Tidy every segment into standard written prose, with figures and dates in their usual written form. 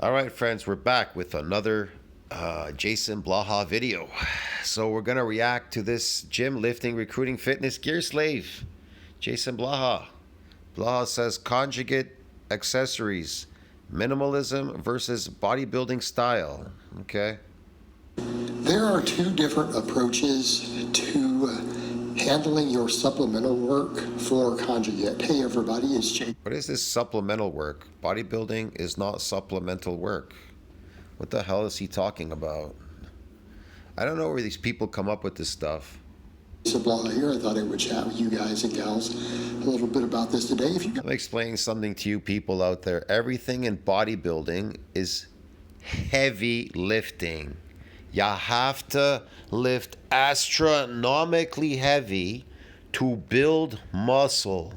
All right, friends, we're back with another Jason Blaha video. So we're gonna react to this gym lifting recruiting fitness gear slave, Jason Blaha. Blaha says conjugate accessories, minimalism versus bodybuilding style. Okay. There are two different approaches to handling your supplemental work for Conjugate. Hey everybody, it's Jake. What is this supplemental work? Bodybuilding is not supplemental work. What the hell is he talking about? I don't know where these people come up with this stuff. Blah here. I thought I would chat with you guys and gals a little bit about this today. I'm explaining something to you people out there. Everything in bodybuilding is heavy lifting. You have to lift astronomically heavy to build muscle.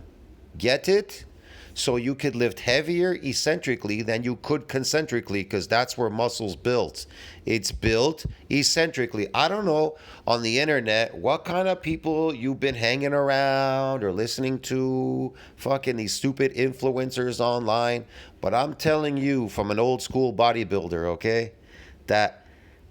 Get it? So you could lift heavier eccentrically than you could concentrically, because that's where muscle's built. It's built eccentrically. I don't know on the internet what kind of people you've been hanging around or listening to, fucking these stupid influencers online, but I'm telling you from an old school bodybuilder, okay, that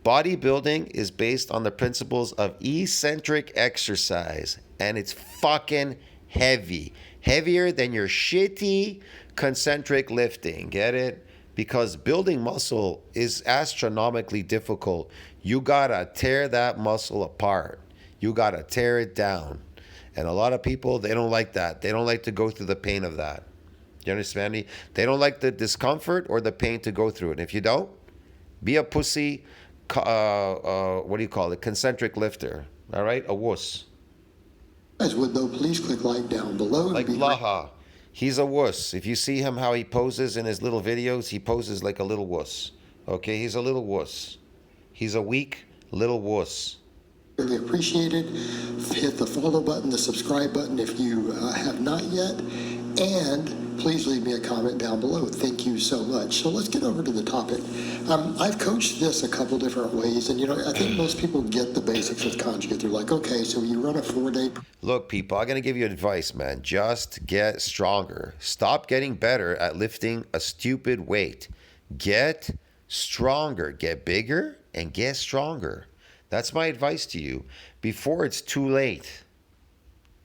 bodybuilding is based on the principles of eccentric exercise, and it's fucking heavy. Heavier than your shitty concentric lifting. Get it? Because building muscle is astronomically difficult. You gotta tear that muscle apart. You gotta tear it down. And a lot of people, they don't like that. They don't like to go through the pain of that. You understand me? They don't like the discomfort or the pain to go through it. And if you don't, be a pussy, what do you call it? Concentric lifter. All right? A wuss. Guys would though, please click like down below. Like Blaha. He's a wuss. If you see him how he poses in his little videos, he poses like a little wuss. Okay, he's a little wuss. He's a weak little wuss. Really appreciate it. Hit the follow button, the subscribe button if you have not yet, and please leave me a comment down below. Thank you so much. So let's get over to the topic. I've coached this a couple different ways, and I think most people get the basics with Conjugate. They're like, okay, so you run a 4-day. Look, people, I'm gonna give you advice, man. Just get stronger. Stop getting better at lifting a stupid weight. Get stronger. Get bigger and get stronger. That's my advice to you before it's too late.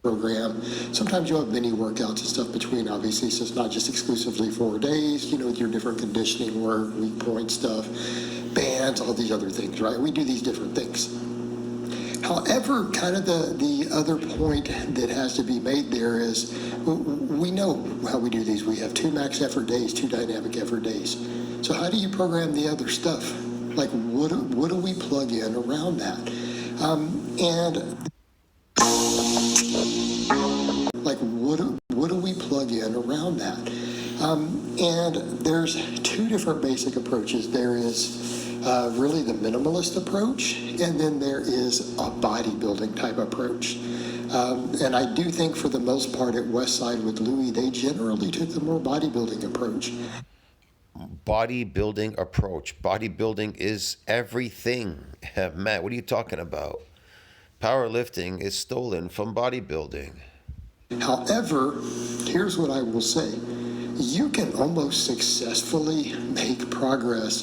Program. Sometimes you'll have mini workouts and stuff between, obviously, so it's not just exclusively 4 days, with your different conditioning work, weak point stuff, bands, all these other things, right? We do these different things. However, kind of the other point that has to be made there is we know how we do these. We have 2 max effort days, 2 dynamic effort days. So how do you program the other stuff? Like, what do we plug in around that? What do we plug in around that? And there's 2 different basic approaches. There is really the minimalist approach, and then there is a bodybuilding type approach. And I do think for the most part at Westside with Louis, they generally took the more bodybuilding approach. Bodybuilding approach. Bodybuilding is everything. Matt, what are you talking about? Powerlifting is stolen from bodybuilding. However, here's what I will say. You can almost successfully make progress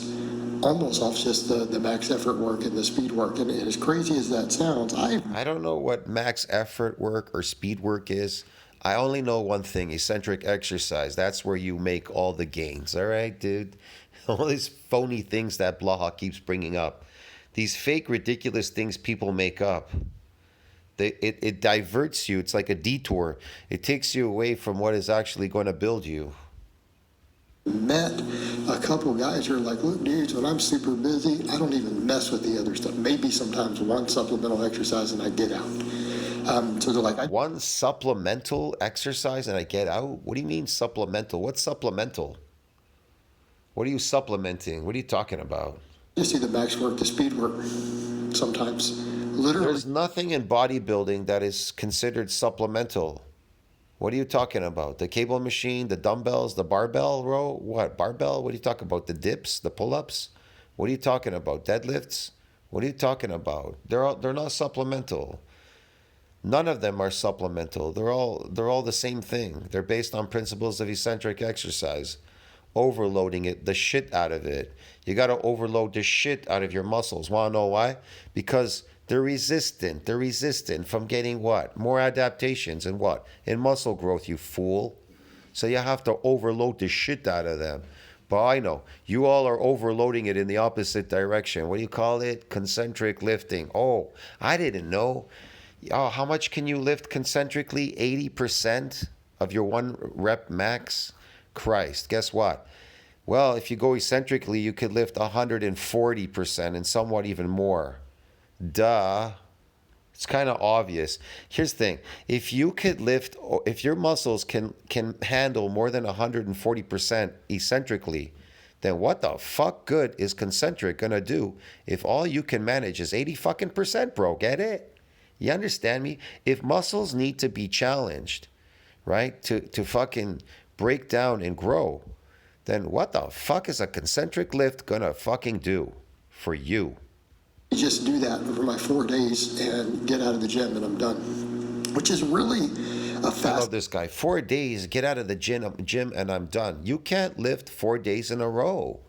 almost off just the max effort work and the speed work. And as crazy as that sounds, I don't know what max effort work or speed work is. I only know one thing, eccentric exercise. That's where you make all the gains. All right, dude? All these phony things that Blaha keeps bringing up. These fake, ridiculous things people make up. It diverts you. It's like a detour. It takes you away from what is actually going to build you. Met a couple guys who are like, look, dudes, when I'm super busy, I don't even mess with the other stuff. Maybe sometimes one supplemental exercise and I get out. So they're like, one supplemental exercise and I get out? What do you mean supplemental? What's supplemental? What are you supplementing? What are you talking about? You see the max work, the speed work, sometimes. Literally. There's nothing in bodybuilding that is considered supplemental. What are you talking about? The cable machine, the dumbbells, the barbell row? What? Barbell? What are you talking about? The dips, the pull-ups? What are you talking about? Deadlifts? What are you talking about? They're not supplemental. None of them are supplemental. They're all the same thing. They're based on principles of eccentric exercise. overloading it, the shit out of it. You got to overload the shit out of your muscles. Want to know why? Because they're resistant. They're resistant from getting what? More adaptations and what? In muscle growth, you fool. So you have to overload the shit out of them. But I know you all are overloading it in the opposite direction. What do you call it? Concentric lifting. Oh, I didn't know. Oh, how much can you lift concentrically? 80% of your one rep max? Christ, guess what? Well, if you go eccentrically, you could lift 140% and somewhat even more. Duh. It's kind of obvious. Here's the thing. If you could lift, if your muscles can handle more than 140% eccentrically, then what the fuck good is concentric gonna do if all you can manage is 80 fucking percent, bro? Get it? You understand me? If muscles need to be challenged, right, to fucking break down and grow, then what the fuck is a concentric lift gonna fucking do for you? Just do that over my 4 days and get out of the gym and I'm done, which is really a I fast. love this guy. 4 days, get out of the gym and I'm done. You can't lift 4 days in a row.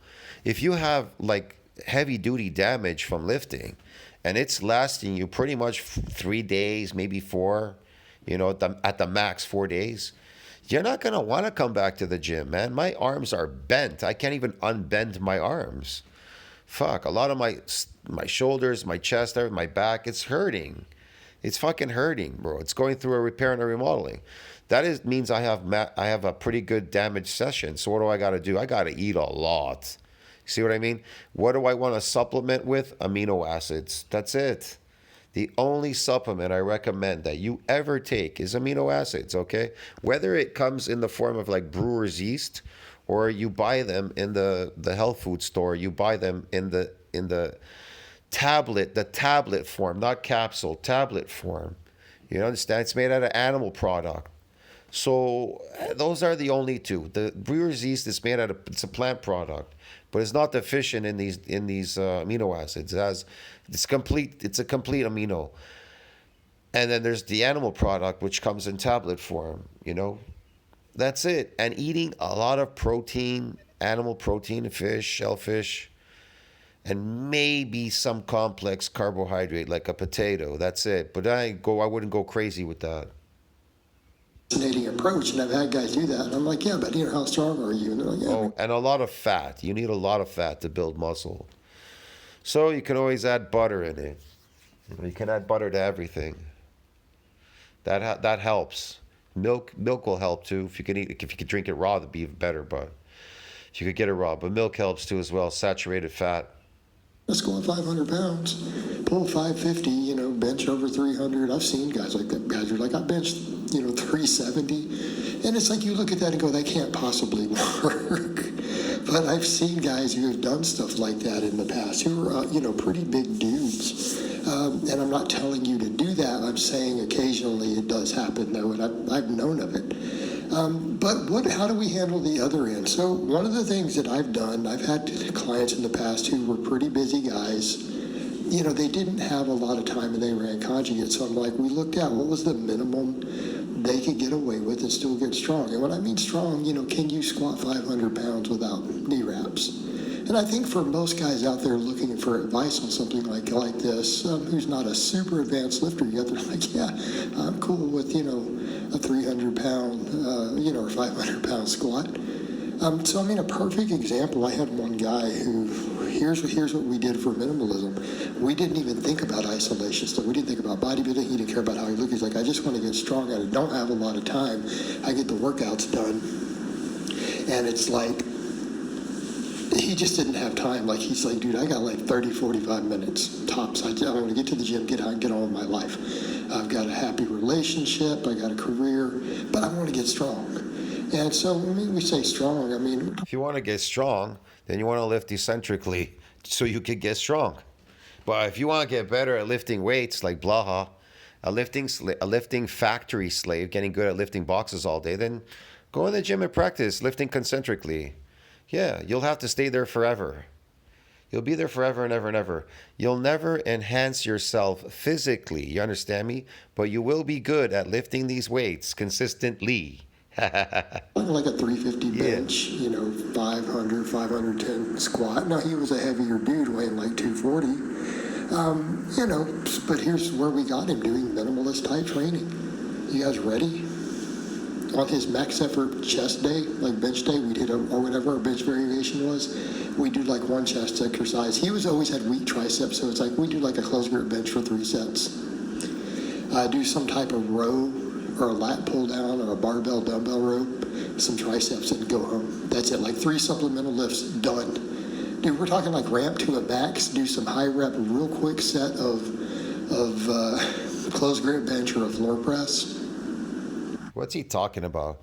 If you have like heavy duty damage from lifting and it's lasting you pretty much 3 days, maybe 4, at the max 4 days, you're not going to want to come back to the gym, man. My arms are bent. I can't even unbend my arms. Fuck, a lot of my shoulders, my chest, my back, it's hurting. It's fucking hurting, bro. It's going through a repair and a remodeling. That means I have a pretty good damage session. So what do I got to do? I got to eat a lot. See what I mean? What do I want to supplement with? Amino acids. That's it. The only supplement I recommend that you ever take is amino acids, okay? Whether it comes in the form of like brewer's yeast or you buy them in the health food store, you buy them in the tablet form, not capsule, tablet form. You understand? It's made out of animal product. So those are the only two. The brewer's yeast is made out of, it's a plant product, but it's not deficient in these amino acids. It's a complete amino. And then there's the animal product, which comes in tablet form, That's it. And eating a lot of protein, animal protein, fish, shellfish, and maybe some complex carbohydrate like a potato. That's it. But I wouldn't go crazy with that. Fascinating approach, and I've had guys do that. And I'm like, yeah, but how strong are you? And they're like, yeah. Oh, and a lot of fat. You need a lot of fat to build muscle. So you can always add butter in it. You can add butter to everything. That helps. Milk will help too. If you can drink it raw, that'd be even better. But if you could get it raw, but milk helps too as well. Saturated fat. Let's go on 500 pounds, pull 550, bench over 300. I've seen guys like that. Guys are like, I benched, 370. And it's like you look at that and go, that can't possibly work. But I've seen guys who have done stuff like that in the past who are, pretty big dudes. And I'm not telling you to do that. I'm saying occasionally it does happen, though, and I've known of it. But how do we handle the other end? So one of the things that I've done, I've had clients in the past who were pretty busy guys. They didn't have a lot of time and they ran conjugate. So I'm like, we looked at what was the minimum they could get away with and still get strong. And when I mean strong, can you squat 500 pounds without knee wraps? And I think for most guys out there looking for advice on something like this, who's not a super advanced lifter yet, they're like, yeah, I'm cool with, a 300 pound, or 500 pound squat. So a perfect example, I had one guy who, here's what we did for minimalism. We didn't even think about isolation stuff. We didn't think about bodybuilding. He didn't care about how he looked. He's like, I just want to get strong. I don't have a lot of time. I get the workouts done. And it's like, he just didn't have time. Like, he's like, dude, I got like 30, 45 minutes tops. I want to get to the gym, get out, and get on with my life. I've got a happy relationship. I got a career, but I want to get strong. And so when we say strong, if you want to get strong, then you want to lift eccentrically so you can get strong. But if you want to get better at lifting weights like Blaha, a lifting factory slave, getting good at lifting boxes all day, then go in the gym and practice lifting concentrically. Yeah, you'll have to stay there forever. You'll be there forever and ever and ever. You'll never enhance yourself physically, you understand me? But you will be good at lifting these weights consistently. Like a 350 Yeah. bench, 500, 510 squat. Now he was a heavier dude weighing like 240. But here's where we got him doing minimalist type training. You guys ready? On his max effort chest day, like bench day, we'd hit or whatever our bench variation was, we do like one chest exercise. He was always had weak triceps, so it's like we do like a closed grip bench for 3 sets. Do some type of row or a lat pull down or a barbell dumbbell row, some triceps, and go home. That's it, like 3 supplemental lifts, done. Dude, we're talking like ramp to a max, do some high rep, real quick set of closed grip bench or a floor press. What's he talking about?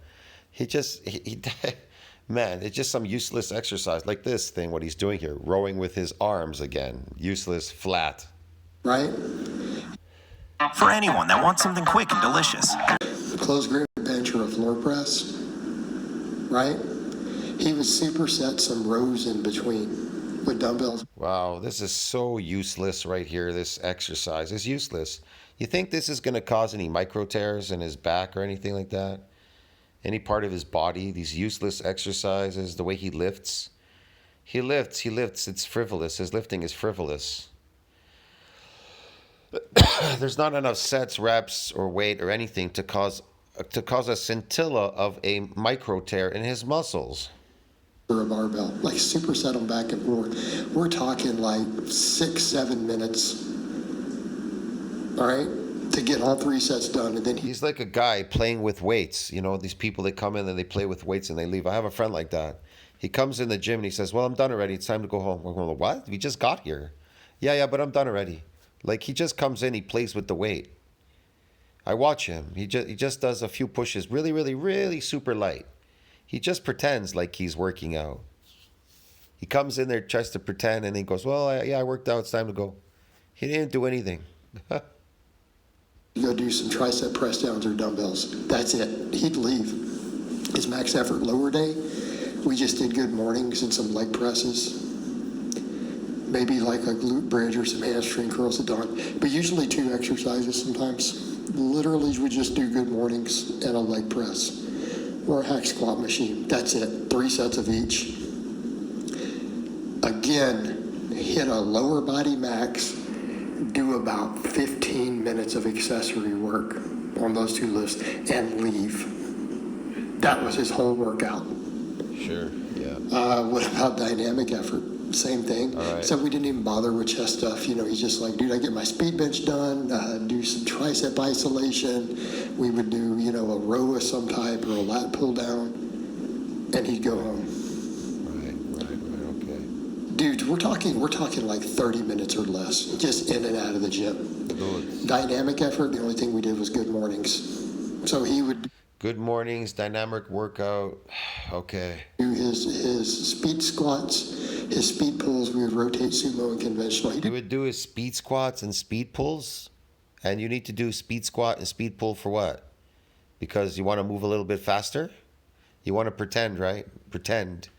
Man, it's just some useless exercise like this thing, what he's doing here, rowing with his arms again. Useless, flat. Right? For anyone that wants something quick and delicious. Closed grip bench or a floor press, right? He would superset some rows in between with dumbbells. Wow, this is so useless right here. This exercise is useless. You think this is going to cause any micro tears in his back or anything like that? Any part of his body? These useless exercises, the way he lifts. He lifts. It's frivolous. His lifting is frivolous. There's not enough sets, reps, or weight or anything to cause a scintilla of a micro tear in his muscles. Or a barbell, like superset them back and forth. We're talking like 6-7 minutes, all right, to get all 3 sets done. And then He's like a guy playing with weights. You know, these people that come in and they play with weights and they leave. I have a friend like that. He comes in the gym and he says, well, I'm done already. It's time to go home. We're going, what? We just got here. Yeah, but I'm done already. Like, he just comes in, he plays with the weight. I watch him. He just does a few pushes, really, really, really super light. He just pretends like he's working out. He comes in there, tries to pretend, and he goes, well, I worked out. It's time to go. He didn't do anything. you go do some tricep press downs or dumbbells. That's it. He'd leave. His max effort lower day, we just did good mornings and some leg presses. Maybe like a glute bridge or some hamstring curls at dawn. But usually 2 exercises sometimes. Literally, we just do good mornings and a leg press or a hack squat machine. That's it. 3 sets of each. Again, hit a lower body max, do about 15 minutes of accessory work on those 2 lifts, and leave. That was his whole workout. Sure, yeah. What about dynamic effort? Same thing. All right. So we didn't even bother with chest stuff. He's just like, dude, I get my speed bench done, do some tricep isolation. We would do, a row of some type or a lat pull down, and he'd go home. Right, okay. Dude, we're talking like 30 minutes or less, just in and out of the gym. Good. Dynamic effort, the only thing we did was good mornings. So he would Good mornings, dynamic workout. Okay. do his speed squats, his speed pulls. We would rotate sumo and conventional. He would do his speed squats and speed pulls. And you need to do speed squat and speed pull for what? Because you want to move a little bit faster? You want to pretend, right? Pretend.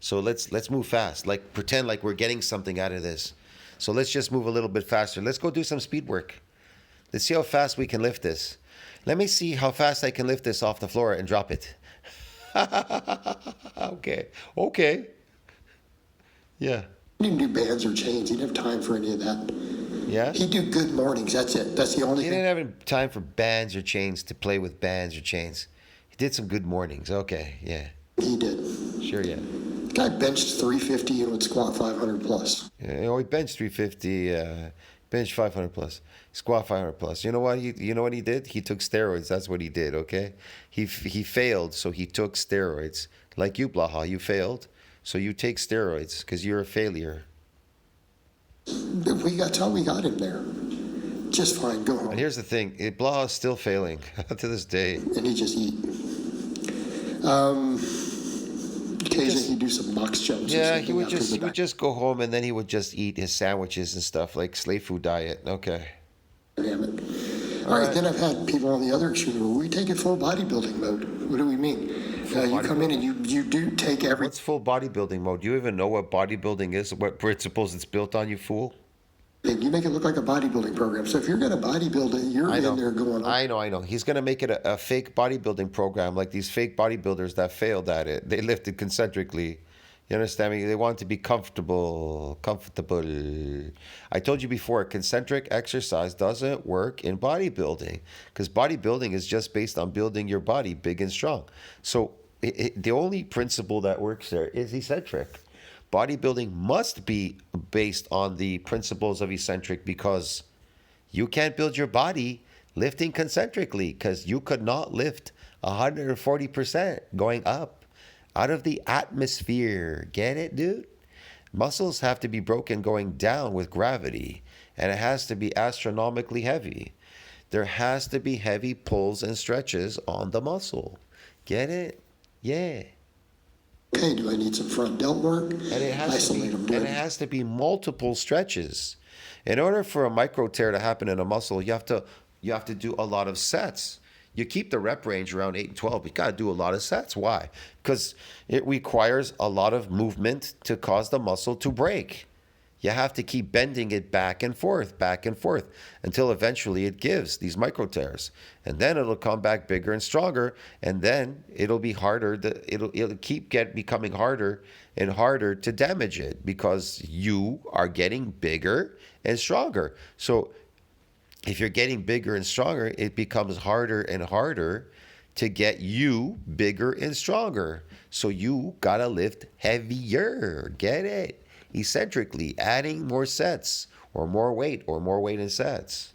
So let's move fast. Like pretend like we're getting something out of this. So let's just move a little bit faster. Let's go do some speed work. Let's see how fast we can lift this. Let me see how fast I can lift this off the floor and drop it. Okay. Yeah. He didn't do bands or chains. He didn't have time for any of that. Yeah? He'd do good mornings. That's it. That's the only He thing. didn't have time for bands or chains to play with bands or chains. He did some good mornings. Okay, yeah. He did. Sure, yeah. The guy benched 350 and would squat 500 plus. Yeah, he benched 350, bench 500 plus, squat 500 plus. You know what he did? He took steroids. That's what he did. Okay, he failed, so he took steroids. Like you, Blaha, you failed, so you take steroids because you're a failure. That's how we got him there. Just fine. Go home. And here's the thing: Blaha is still failing to this day. And he just eat. Occasionally he'd do some box jumps. Yeah, or he would something just go home and then he would just eat his sandwiches and stuff like slave food diet. Okay. Damn it. All right, then I've had people on the other extreme where we take it full bodybuilding mode. What do we mean? You come in and you do take every. What's full bodybuilding mode? Do you even know what bodybuilding is? What principles it's built on, you fool? You make it look like a bodybuilding program. So if you're going to bodybuild it, you're I in know. there going, I know, I know. He's going to make it a fake bodybuilding program like these fake bodybuilders that failed at it. They lifted concentrically. You understand me? They want to be comfortable. Comfortable. I told you before, concentric exercise doesn't work in bodybuilding because bodybuilding is just based on building your body big and strong. So the only principle that works there is eccentric. Bodybuilding must be based on the principles of eccentric because you can't build your body lifting concentrically because you could not lift 140% going up out of the atmosphere. Get it, dude? Muscles have to be broken going down with gravity, and it has to be astronomically heavy. There has to be heavy pulls and stretches on the muscle. Get it? Yeah. okay, do I need some front delt work? And it has to be, Isolate them. and it has to be multiple stretches. In order for a micro tear to happen in a muscle, you have to do a lot of sets. You keep the rep range around 8 and 12. You got to do a lot of sets. Why? Because it requires a lot of movement to cause the muscle to break. You have to keep bending it back and forth until eventually it gives these micro tears. And then it'll come back bigger and stronger. And then it'll be harder. It'll keep becoming harder and harder to damage it because you are getting bigger and stronger. So if you're getting bigger and stronger, it becomes harder and harder to get you bigger and stronger. So you gotta lift heavier. Get it? Eccentrically, adding more sets or more weight in sets.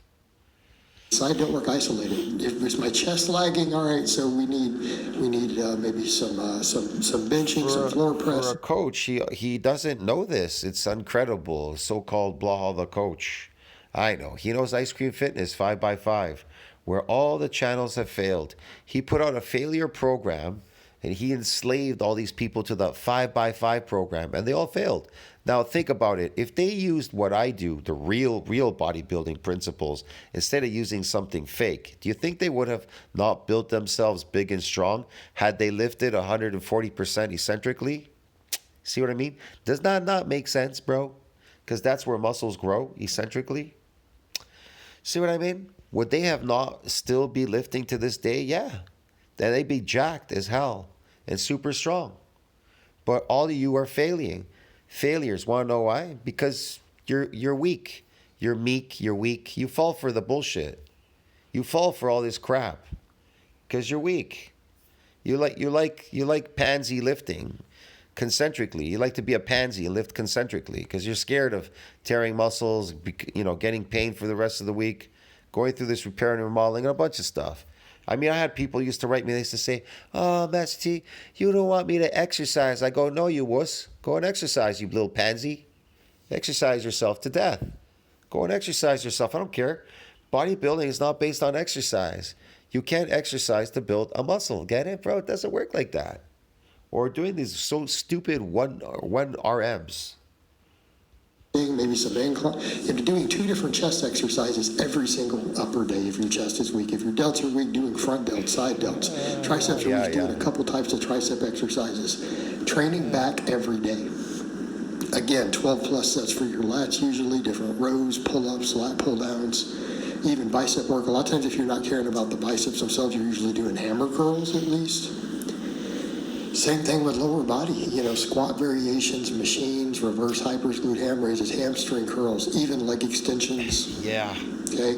Side delt work isolated. If it's my chest lagging, all right. So we need maybe some benching, some floor press. For a coach, he doesn't know this. It's incredible. So-called Blaha the coach. I know. He knows Ice Cream Fitness 5x5, where all the channels have failed. He put out a failure program, and he enslaved all these people to the 5x5 program, and they all failed. Now think about it. If they used what I do, the real bodybuilding principles, instead of using something fake, do you think they would have not built themselves big and strong had they lifted 140% eccentrically? See what I mean? Does that not make sense, bro? Because that's where muscles grow, eccentrically. See what I mean? Would they have not still be lifting to this day? Yeah. Then they'd be jacked as hell and super strong. But all of you are failing. Failures. Want to know why? Because you're weak. You're meek. You're weak. You fall for the bullshit. You fall for all this crap because you're weak. You like pansy lifting concentrically. You like to be a pansy and lift concentrically because you're scared of tearing muscles, getting pain for the rest of the week, going through this repair and remodeling and a bunch of stuff. I mean, I had people used to write me, they used to say, "Oh, Master T, you don't want me to exercise." I go, "No, you wuss. Go and exercise, you little pansy. Exercise yourself to death. Go and exercise yourself. I don't care. Bodybuilding is not based on exercise. You can't exercise to build a muscle. Get it, bro? It doesn't work like that." Or doing these so stupid one RMs. Maybe some incline. If you're doing 2 different chest exercises every single upper day, if your chest is weak, if your delts are weak, doing front delts, side delts, triceps are weak, doing a couple types of tricep exercises, training back every day. Again, 12 plus sets for your lats, usually different rows, pull-ups, lat pull-downs, even bicep work. A lot of times if you're not caring about the biceps themselves, you're usually doing hammer curls at least. Same thing with lower body, squat variations, machines, reverse hypers, glute ham raises, hamstring curls, even leg extensions. Yeah. Okay.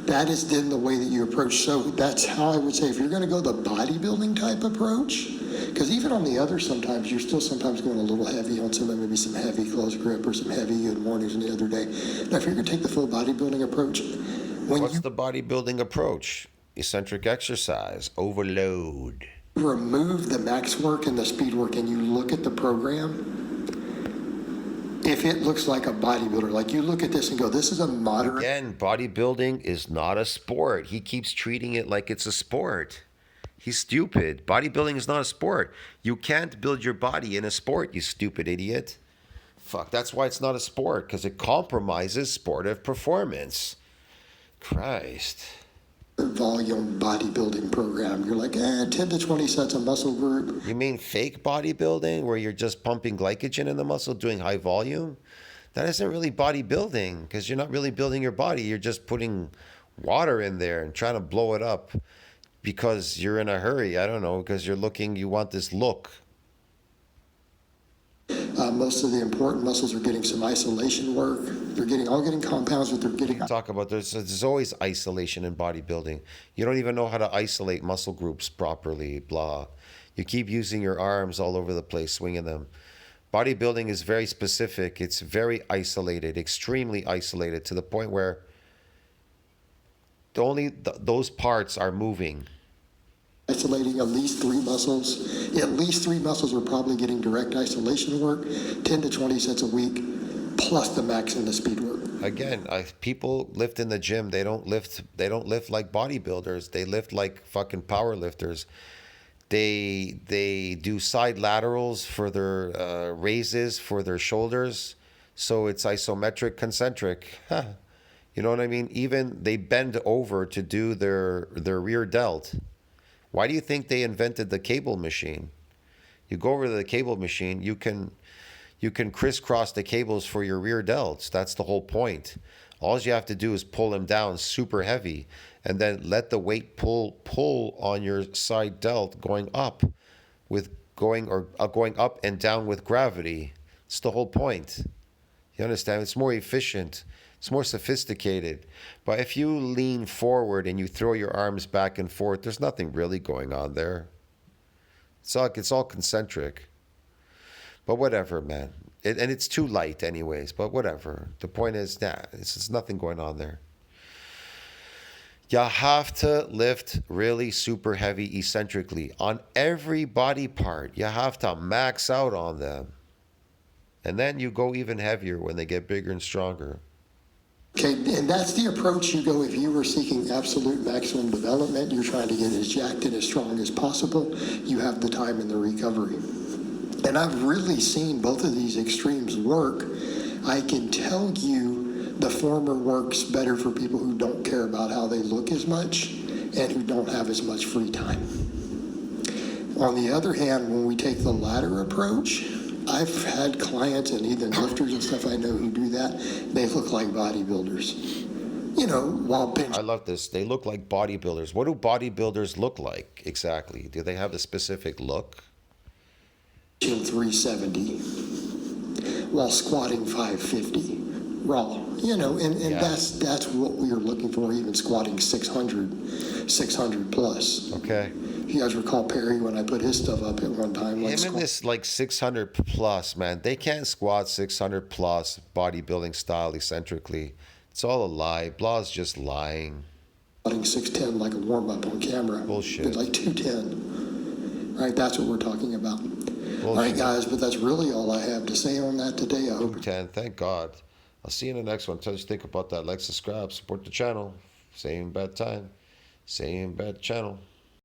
That is then the way that you approach. So that's how I would say if you're going to go the bodybuilding type approach, because even on the other, sometimes you're still sometimes going a little heavy on maybe some heavy close grip or some heavy good mornings on the other day. Now, if you're going to take the full bodybuilding approach, what's the bodybuilding approach? Eccentric exercise, overload. Remove the max work and the speed work and you look at the program, if it looks like a bodybuilder, like you look at this and go, this is a moderate. Again, bodybuilding is not a sport. He keeps treating it like it's a sport. He's stupid. Bodybuilding is not a sport. You can't build your body in a sport, you stupid idiot. Fuck, that's why it's not a sport, because it compromises sportive performance. Christ. Volume bodybuilding program. You're like, 10 to 20 sets of muscle group. You mean fake bodybuilding where you're just pumping glycogen in the muscle, doing high volume? That isn't really bodybuilding, because you're not really building your body. You're just putting water in there and trying to blow it up because you're in a hurry. I don't know, because you want this look. Most of the important muscles are getting some isolation work. They're all getting compounds, but they're getting. Talk about there's always isolation in bodybuilding. You don't even know how to isolate muscle groups properly, blah. You keep using your arms all over the place, swinging them. Bodybuilding is very specific. It's very isolated, extremely isolated, to the point where those parts are moving. Isolating at least 3 muscles. At least 3 muscles are probably getting direct isolation work, 10 to 20 sets a week, plus the max and the speed work. Again, people lift in the gym. They don't lift like bodybuilders. They lift like fucking power lifters. They do side laterals for their raises for their shoulders, so it's isometric, concentric. You know what I mean? Even they bend over to do their rear delt. Why do you think they invented the cable machine? You go over to the cable machine, you can crisscross the cables for your rear delts. That's the whole point. All you have to do is pull them down super heavy, and then let the weight pull on your side delt going up and down with gravity. It's the whole point. You understand? It's more efficient. It's more sophisticated. But if you lean forward and you throw your arms back and forth, there's nothing really going on there. It's all concentric. But whatever, man. And it's too light anyways, but whatever. The point is, there's nothing going on there. You have to lift really super heavy eccentrically on every body part. You have to max out on them. And then you go even heavier when they get bigger and stronger. Okay, and that's the approach you go if you were seeking absolute maximum development. You're trying to get as jacked and as strong as possible. You have the time and the recovery. And I've really seen both of these extremes work. I can tell you the former works better for people who don't care about how they look as much and who don't have as much free time. On the other hand, when we take the latter approach, I've had clients and even lifters and stuff I know who do that. They look like bodybuilders. You know, while bench. I love this. They look like bodybuilders. What do bodybuilders look like exactly? Do they have a specific look? 370 while squatting 550 raw, you know, and Yeah. that's what we are looking for, even squatting 600 plus. Okay. If you guys recall Perry when I put his stuff up at one time, like Him and this like 600 plus, man. They can't squat 600 plus bodybuilding style eccentrically. It's all a lie. Blah's just lying. squatting 610 like a warm up on camera. Bullshit. Did like 210. Right, that's what we're talking about. All right, Bullshit. guys, but that's really all I have to say on that today. I hope 210, thank God. I'll see you in the next one. Tell us think about that. Like, subscribe, support the channel. Same bad time. Same bad channel.